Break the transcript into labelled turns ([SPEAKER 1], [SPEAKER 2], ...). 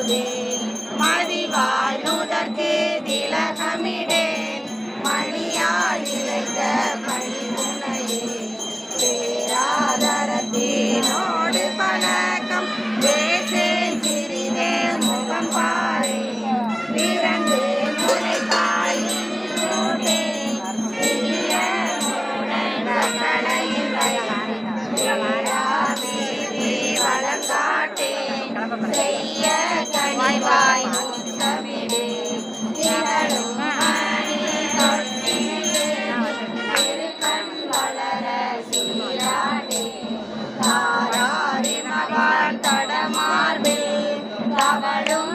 [SPEAKER 1] எழுதேன் மதிவாழ்வதற்கு திலகமிடேன் மணியால் இழைத்த பணிமுனையே பேராதரத்தினோடு பழக்கம் பேசேன் சிறிதே முகம் பாரே பிறந்து முனைப்பாய் செய்ய கனிவாய் முத்தமிழே திகழும் மணி தொட்டில் வளர சீராடே தாராரி மகான் தடமார்பே தவழும்